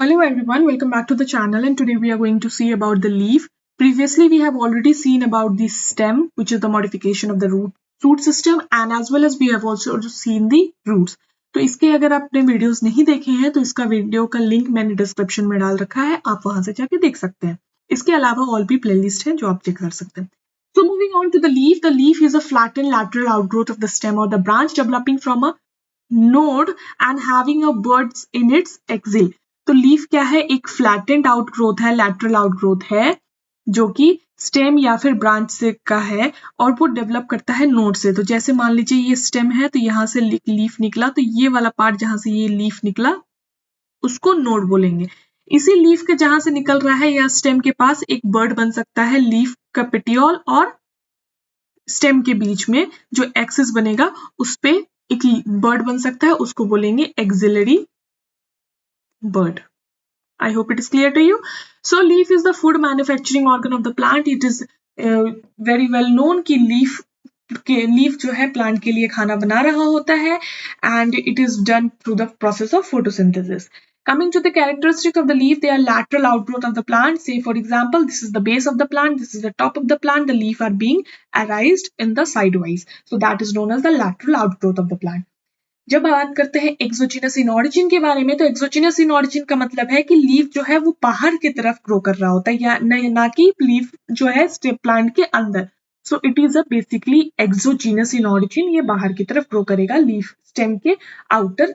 Hello everyone, welcome back to the channel, and today we are going to see about the leaf. Previously we have already seen about the stem, which is the modification of the root system, and as well as we have also seen the roots. तो इसके अगर आपने videos नहीं देखे हैं तो इसका video का लिंक मैंने डिस्क्रिप्शन में डाल रखा है, आप वहां से जाके देख सकते हैं। इसके अलावा और भी प्लेलिस्ट है जो आप चेक कर सकते हैं। So moving on to the leaf is a flattened lateral outgrowth of the stem or the branch developing from a node and having a buds in its axil. तो लीफ क्या है, एक फ्लैटेंड आउटग्रोथ है, lateral outgrowth है जो कि stem या फिर ब्रांच से का है और वो डेवलप करता है नोड से। तो जैसे मान लीजिए ये स्टेम है तो यहाँ से लीफ निकला, तो ये वाला पार्ट जहां से ये लीफ निकला उसको नोड बोलेंगे। इसी लीफ के जहां से निकल रहा है या स्टेम के पास एक बर्ड बन सकता है, लीफ का पेटियोल और स्टेम के बीच में जो एक्सिस बनेगा उस पे एक बर्ड बन सकता है, उसको बोलेंगे axillary bird. I hope it is clear to you. So leaf is the food manufacturing organ of the plant. It is very well known कि लीफ जो है प्लांट के लिए खाना बना रहा होता है, and it is done through the process of photosynthesis. Coming to the characteristic of the leaf, they are lateral outgrowth of the plant. Say for example, this is the base of the plant, this is the top of the plant, the leaf are being arranged in the sidewise. So that is known as the lateral outgrowth of the plant. जब बात करते हैं exogenous इन origin के बारे में, तो exogenous इन origin का मतलब है कि लीफ जो है वो बाहर की तरफ ग्रो कर रहा होता है या ना कि लीफ जो है स्टेम प्लांट के अंदर। So it is a basically exogenous in origin, ये बाहर की तरफ ग्रो करेगा लीफ स्टेम के आउटर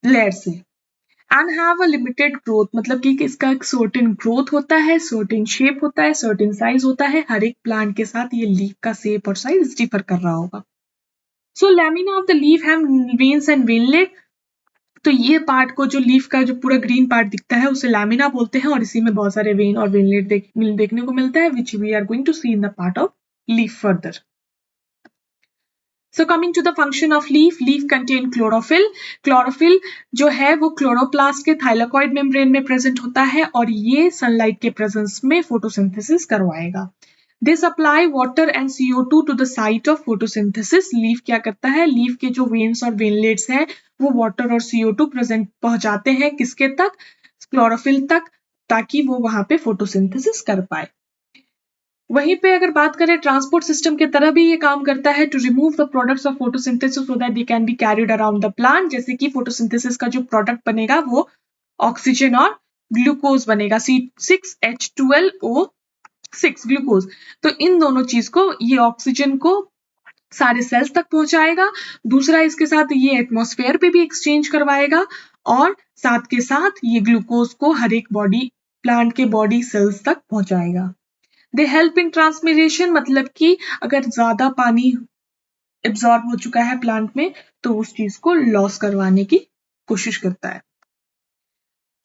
लेयर से। And have a limited growth, मतलब कि इसका एक सर्टेन ग्रोथ होता है, सर्टेन शेप होता है, सर्टेन साइज होता है। हर एक प्लांट के साथ ये लीफ का शेप और साइज डिफर कर रहा होगा। So lamina of the leaf have veins and veinlet. तो ये पार्ट को जो लीफ का जो पूरा ग्रीन पार्ट दिखता है उसे लैमिना बोलते हैं, और इसी में बहुत सारे वेन और वेनलेट देखने को मिलता है, which we are going to see in the part of leaf further. So coming to the function of leaf contain chlorophyll. Chlorophyll जो है वो क्लोरोप्लास्ट के थाइलाकॉइड मेम्ब्रेन में प्रेजेंट होता है और ये सनलाइट के प्रेजेंस में फोटोसिंथेसिस करवाएगा। They supply water and CO2 to the site of photosynthesis. Leaf क्या करता है, लीफ के जो वेन्स और वेनलेट्स हैं वो वाटर और CO2 प्रेजेंट पहुंचाते हैं किसके तक, क्लोरोफिल तक, ताकि वो वहां पे फोटोसिंथेसिस कर पाए। वहीं पे अगर बात करें ट्रांसपोर्ट सिस्टम के तरह भी ये काम करता है, to remove the products of photosynthesis so that they can be carried around the plant. जैसे कि फोटोसिंथेसिस का जो प्रोडक्ट बनेगा वो ऑक्सीजन और ग्लूकोज बनेगा, C6H12O6 ग्लूकोज। तो इन दोनों चीज को, ये ऑक्सीजन को सारे सेल्स तक पहुंचाएगा, दूसरा इसके साथ ये एटमॉस्फेयर पे भी एक्सचेंज करवाएगा, और साथ के साथ ये ग्लूकोज को हर एक बॉडी प्लांट के बॉडी सेल्स तक पहुंचाएगा। दे हेल्प इन ट्रांसमिरेशन, मतलब कि अगर ज्यादा पानी एब्जॉर्ब हो चुका है प्लांट में तो उस चीज को लॉस करवाने की कोशिश करता है।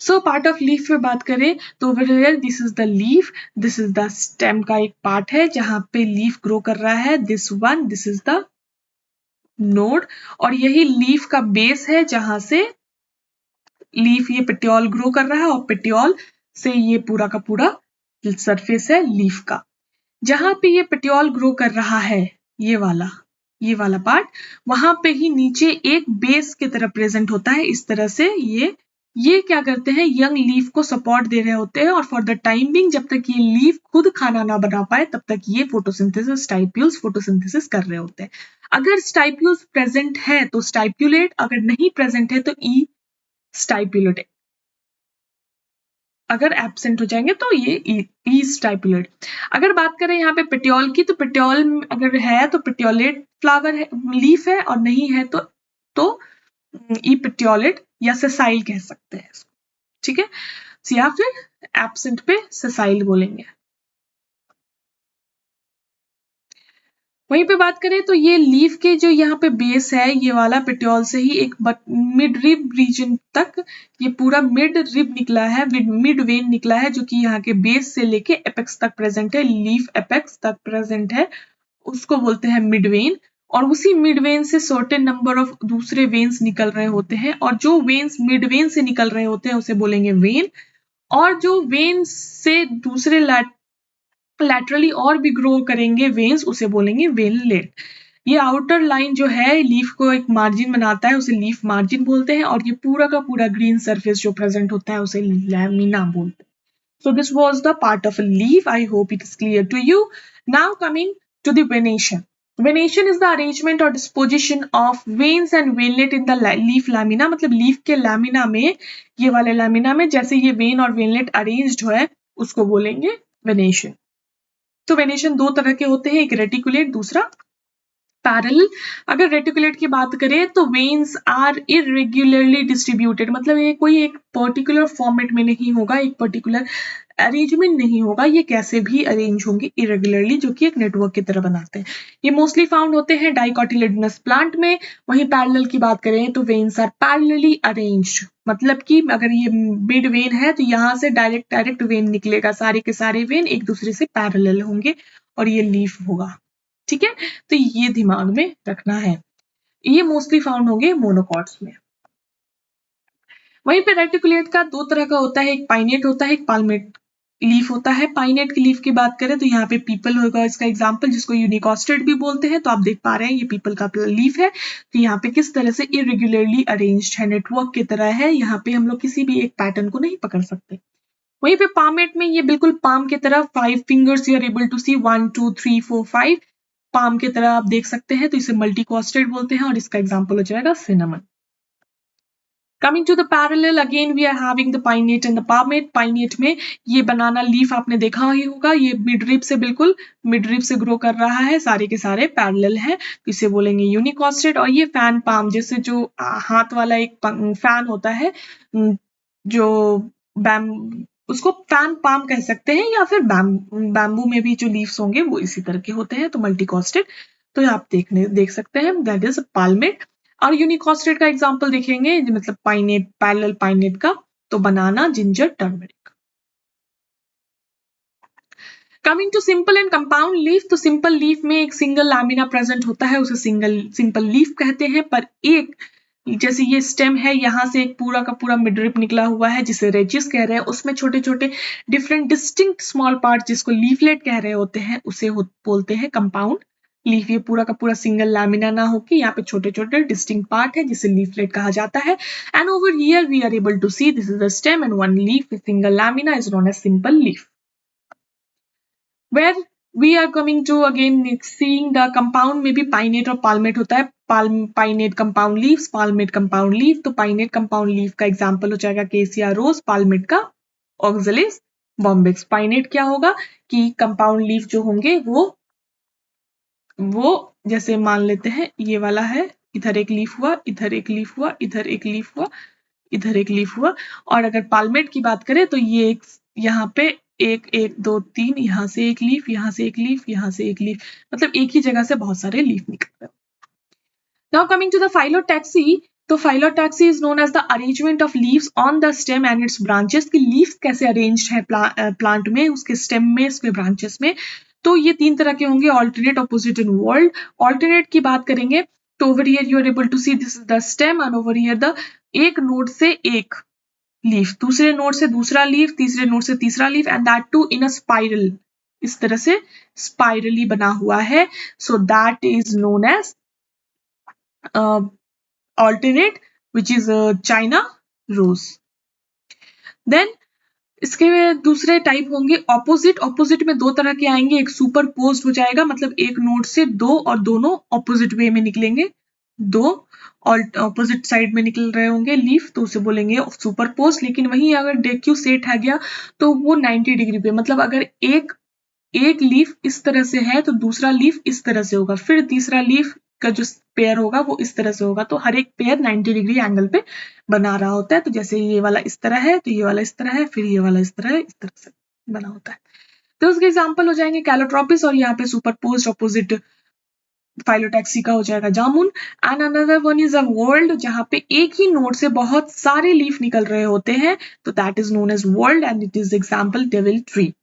सो पार्ट ऑफ लीफ पे बात करें तो this is the leaf, this is the stem का एक पार्ट है जहां पे लीफ ग्रो कर रहा है, दिस इज द नोड, और यही लीफ का बेस है जहां से लीफ ये पेटियोल ग्रो कर रहा है, और पेटियोल से ये पूरा का पूरा सरफेस है लीफ का। जहां पे ये पेटियोल ग्रो कर रहा है, ये वाला पार्ट, वहां पे ही नीचे एक बेस की तरह प्रेजेंट होता है। इस तरह से ये क्या करते हैं, यंग लीफ को सपोर्ट दे रहे होते हैं, और फॉर द टाइम बिंग जब तक ये लीफ खुद खाना ना बना पाए तब तक ये फोटोसिंथेसिस स्टाइप्यूल्स फोटोसिंथेसिस कर रहे होते हैं। अगर स्टाइप्यूल्स प्रेजेंट है तो स्टाइप्यूलेट, अगर नहीं प्रेजेंट है तो ई स्टाइप्यूलेट, अगर एब्सेंट हो जाएंगे तो ये ई स्टाइपुलेट। अगर बात करें यहाँ पे पेटियोल की, तो पेटियोल अगर है तो पेटियोलेट फ्लावर है, लीफ है, और नहीं है तो ई पेटियोलेट या सेसाइल कह सकते हैं इसको, ठीक है, या फिर एब्सेंट पे सेसाइल बोलेंगे। वहीं पे बात करें तो ये लीफ के जो यहाँ पे बेस है, ये वाला पेटियोल से ही एक मिड रिब रीजन तक, ये पूरा मिड रिब निकला है, मिड वेन निकला है, जो कि यहाँ के बेस से लेके एपेक्स तक प्रेजेंट है, लीफ एपेक्स तक प्रेजेंट है, उसको बोलते हैं मिड वेन। और उसी मिड वेन से सर्टेन नंबर ऑफ दूसरे वेन्स निकल रहे होते हैं, और जो वेन्स मिड वेन से निकल रहे होते हैं उसे बोलेंगे वेन, और जो वेन से दूसरे लैटरली और भी ग्रो करेंगे वेन्स, उसे बोलेंगे वेनलेट। ये आउटर लाइन जो है लीफ को एक मार्जिन बनाता है, उसे लीफ मार्जिन बोलते हैं, और ये पूरा का पूरा ग्रीन सरफेस जो प्रेजेंट होता है उसे लैमिना बोलते हैं. So this was the part of a leaf. I hope it is clear to you. Now coming to the venation. Venation is the arrangement or disposition of veins and veinlet in the leaf lamina. मतलब leaf के lamina में, ये वाले lamina में जैसे ये when और वेनलेट arranged है उसको बोलेंगे वेनेशन. तो वेनेशन दो तरह के होते हैं, एक रेटिकुलेट, दूसरा पैरेलल. अगर रेटिकुलेट की बात करें तो वेन्स आर इरेग्युलरली डिस्ट्रीब्यूटेड, मतलब ये कोई एक पर्टिकुलर फॉर्मेट में नहीं होगा, एक पर्टिकुलर अरेंजमेंट नहीं होगा, ये कैसे भी अरेंज होंगे इरेगुलरली, जो कि एक नेटवर्क की तरह बनाते हैं. ये मोस्टली फाउंड होते हैं डाइकोटिलेडोनस प्लांट में. वहीं पैरेलल की बात करें तो वेन्स आर पैरेलली अरेंज्ड, मतलब कि अगर ये मिड वेन है तो यहाँ से डायरेक्ट वेन निकलेगा, सारे के सारे वेन एक दूसरे से पैरेलल होंगे और ये लीफ होगा. ठीक है, तो ये दिमाग में रखना है. ये मोस्टली फाउंड होंगे मोनोकॉट्स में. वहीं पे रेटिकुलेट का दो तरह का होता है, एक पाइनेट होता है, एक पाल्मेट लीफ होता है. पाइनेट की लीफ की बात करें तो यहाँ पे पीपल होगा इसका एग्जाम्पल, जिसको यूनिकॉस्टेड भी बोलते हैं. तो आप देख पा रहे हैं ये पीपल का लीफ है. तो यहाँ पे किस तरह से इरेगुलरली अरेंज्ड है, नेटवर्क की तरह है. यहाँ पे हम लोग किसी भी एक पैटर्न को नहीं पकड़ सकते. वहीं पे पामेट में ये बिल्कुल पाम की तरह 5 fingers you are able to see 1 2 3 4 5 palm की तरह आप देख सकते हैं. तो इसे मल्टीकॉस्टेड बोलते हैं और इसका एग्जाम्पल हो जाएगा cinnamon. Coming to the parallel, again we are having the pinnate and the palmate. Pinnate में ये बनाना लीफ आपने देखा ही होगा, ये मिडरिप से बिल्कुल मिडरिप से ग्रो कर रहा है, सारे के सारे पैरेलल है, इसे बोलेंगे यूनिकॉस्टेड. और ये फैन पाम जैसे जो हाथ वाला एक फैन होता है, जो बैम उसको फैन पाम कह सकते हैं, या फिर बैम्बू में भी जो लीव्स होंगे वो इसी तरह के होते हैं. तो मल्टीकॉस्टेड तो आप देख सकते हैं, दैट इज पाल्मेट. और यूनिकॉस्टेड का एग्जांपल देखेंगे, मतलब पाइनेट, पैरेलल पाइनेट का, तो banana, ginger, turmeric. Coming to simple and compound leaf, तो सिंपल लीफ में एक सिंगल लैमिना प्रेजेंट होता है, उसे सिंपल लीफ कहते हैं. पर एक जैसे ये स्टेम है, यहाँ से एक पूरा का पूरा मिडरिप निकला हुआ है जिसे रेजिस कह रहे हैं, उसमें छोटे छोटे डिफरेंट डिस्टिंक्ट स्मॉल पार्ट जिसको लीफलेट कह रहे होते हैं उसे बोलते हैं कंपाउंड लीफ. ये पूरा का पूरा सिंगल लैमिना ना होके यहाँ पे छोटे छोटे डिस्टिंक्ट पार्ट है जिसे लीफलेट कहा जाता है. And over here we are able to see this is the stem and one leaf with single lamina is known as simple leaf. Where we are coming to again seeing the compound में भी पाइनेट और पाल्मेट होता है. पाइनेट compound leaves, पाल्मेट compound leaf. तो पाइनेट compound leaf का example हो जाएगा केसिया रोज, पाल्मेट का ऑक्सलिस बॉम्बिक्स. पाइनेट क्या होगा कि कंपाउंड लीफ जो होंगे वो जैसे मान लेते हैं ये वाला है, इधर एक लीफ हुआ, इधर एक लीफ हुआ, इधर एक लीफ हुआ, इधर एक लीफ हुआ. और अगर पाल्मेट की बात करें तो ये एक यहाँ पे एक एक दो तीन, यहाँ से एक लीफ, यहाँ से एक लीफ, यहाँ से एक लीफ, मतलब एक ही जगह से बहुत सारे लीफ निकल रहे हैं. Now coming to the phyllotaxy, तो phyllotaxy is known as the arrangement of leaves on the stem and its branches. की लीव्स कैसे अरेंज्ड है प्लांट में, उसके स्टेम में, उसके ब्रांचेस में. तो ये तीन तरह के होंगे, alternate, opposite and whorl. Alternate की बात करेंगे तो over here you are able to see this is the stem and over here the एक नोड से एक लीफ, दूसरे नोड से दूसरा लीफ, तीसरे नोड से तीसरा leaf, and that too in a spiral, इस तरह से स्पाइरली बना हुआ है. So that is known as alternate which is China rose. Then इसके दूसरे टाइप होंगे ऑपोजिट. ऑपोजिट में दो तरह के आएंगे, एक सुपर पोस्ट हो जाएगा, मतलब एक नोड से दो और दोनों ऑपोजिट वे में निकलेंगे, दो ऑपोजिट साइड में निकल रहे होंगे लीफ, तो उसे बोलेंगे सुपर पोस्ट. लेकिन वहीं अगर डेक्यू सेट आ गया तो वो 90 डिग्री पे, मतलब अगर एक लीफ इस तरह से है तो दूसरा लीफ इस तरह से होगा, फिर तीसरा लीफ का जो पेयर होगा वो इस तरह से होगा. तो हर एक पेयर 90 डिग्री एंगल पे बना रहा होता है. तो जैसे ये वाला इस तरह है तो ये वाला इस तरह है, फिर ये वाला इस तरह है, इस तरह से बना होता है. तो उसके एग्जाम्पल हो जाएंगे कैलोट्रोपिस, और यहाँ पे सुपरपोज्ड ऑपोजिट फाइलोटैक्सी का हो जाएगा jamun. And another one is a whorl, जहाँ पे एक ही नोड से बहुत सारे लीफ निकल रहे होते हैं, तो that is known as whorl and it is example devil tree.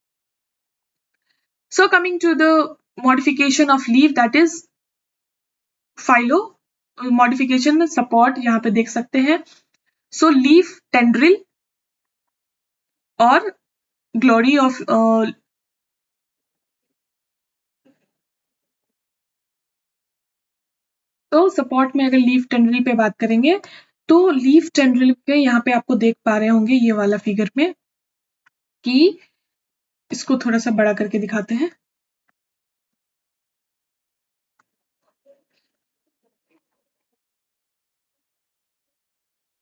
So coming to the modification of leaf, that is philo modification support, यहाँ पे देख सकते हैं. So leaf tendril और glory of तो सपोर्ट में अगर लीफ टेंड्रिल पे बात करेंगे तो लीफ टेंड्रिल पे यहाँ पे आपको देख पा रहे होंगे ये वाला फिगर में कि इसको थोड़ा सा बड़ा करके दिखाते हैं।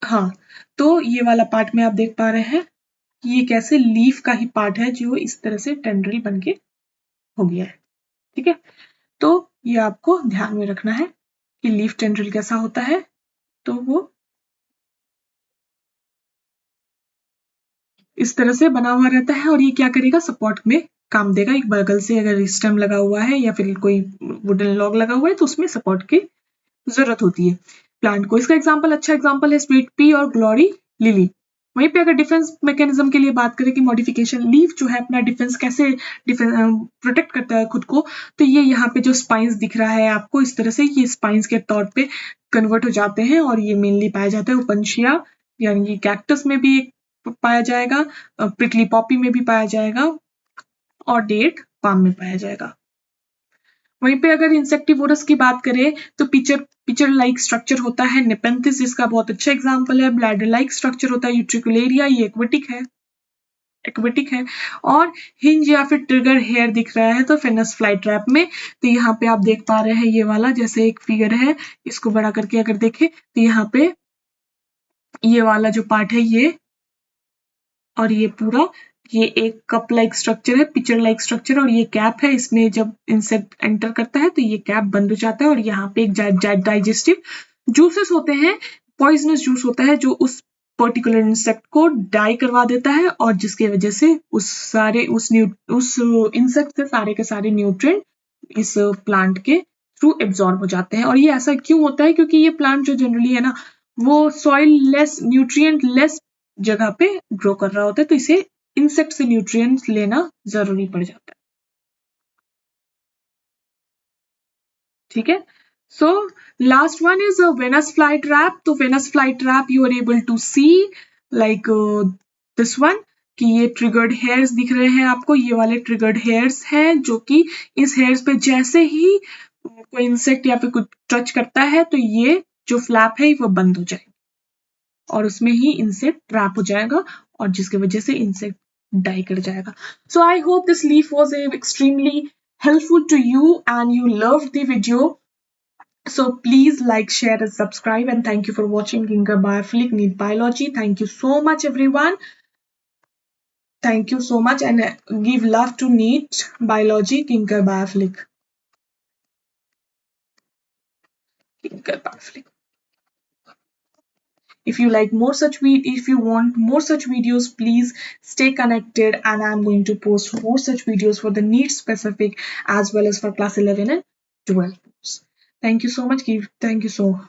हाँ, तो ये वाला पार्ट में आप देख पा रहे हैं कि ये कैसे लीफ का ही पार्ट है जो इस तरह से टेंड्रिल बन के हो गया है। ठीक है, तो ये आपको ध्यान में रखना है कि लीफ टेंड्रिल कैसा होता है। तो वो इस तरह से बना हुआ रहता है और ये क्या करेगा, सपोर्ट में काम देगा। एक बगल से अगर स्टेम लगा हुआ है या फिर कोई वुडन लॉग लगा हुआ है तो उसमें सपोर्ट की जरूरत होती है प्लांट को। इसका एग्जाम्पल, अच्छा एग्जाम्पल है स्वीट पी और ग्लोरी लिली। वहीं पे अगर डिफेंस मैकेनिज्म के लिए बात करें कि मॉडिफिकेशन, लीफ जो है अपना डिफेंस कैसे प्रोटेक्ट करता है खुद को, तो ये यहाँ पे जो स्पाइंस दिख रहा है आपको इस तरह से, ये स्पाइंस के तौर पे कन्वर्ट हो जाते हैं और ये मेनली पाया जाता है ओपनशिया यानी कैक्टस में भी पाया जाएगा, प्रिकली पॉपी में भी पाया जाएगा और डेट पाम में पाया जाएगा। वहीं पे अगर इंसेक्टिवोरस की बात करें तो पिचर लाइक स्ट्रक्चर होता है नेपेंथिस, इसका बहुत अच्छा एग्जांपल है। ब्लैडर लाइक स्ट्रक्चर होता है यूट्रिकुलेरिया, ये एक्वेटिक है। और हिंज या फिर ट्रिगर हेयर दिख रहा है तो फेनस फ्लाई ट्रैप में। तो यहाँ पे आप देख पा रहे हैं ये वाला जैसे एक फिगर है, इसको बड़ा करके अगर देखें तो यहाँ पे ये वाला जो पार्ट है ये और ये पूरा, ये एक कप लाइक स्ट्रक्चर है, पिचर लाइक स्ट्रक्चर, और ये कैप है। इसमें जब इंसेक्ट एंटर करता है तो ये कैप बंद हो जाता है और यहाँ पे एक डाइजेस्टिव जूसेस होते हैं, पॉइजनस जूस होता है जो उस पर्टिकुलर इंसेक्ट को डाई करवा देता है और जिसकी वजह से उस इंसेक्ट से सारे के सारे न्यूट्रिएंट इस प्लांट के थ्रू एब्जॉर्ब हो जाते हैं। और ये ऐसा क्यों होता है, क्योंकि ये प्लांट जो जनरली है ना वो सॉइल लेस, न्यूट्रिएंट लेस जगह पे ग्रो कर रहा होता है, तो इसे इंसेक्ट से न्यूट्रिएंट्स लेना जरूरी पड़ जाता है। ठीक है, so last one is Venus fly trap. तो Venus fly trap you are able to see like this one कि ये ट्रिगर्ड हेयर्स दिख रहे हैं आपको, ये वाले ट्रिगर्ड हेयर्स हैं जो कि इस हेयर्स पे जैसे ही कोई इंसेक्ट या फिर कुछ टच करता है तो ये जो फ्लैप है वो बंद हो जाएगा और उसमें ही इंसेक्ट ट्रैप हो जाएगा और जिसकी वजह से इंसेक्ट डाई कर जाएगा। So I hope this leaf was extremely helpful to you and you loved the video. So please like, share and subscribe, and thank you for watching Ginkgo Biophilic Need Biology. Thank you so much everyone. Thank you so much and give love to Need Biology Ginkgo Biophilic. If you like more such if you want more such videos, please stay connected and I'm going to post more such videos for the need specific as well as for class 11 and 12. Thank you so much. Thank you so much.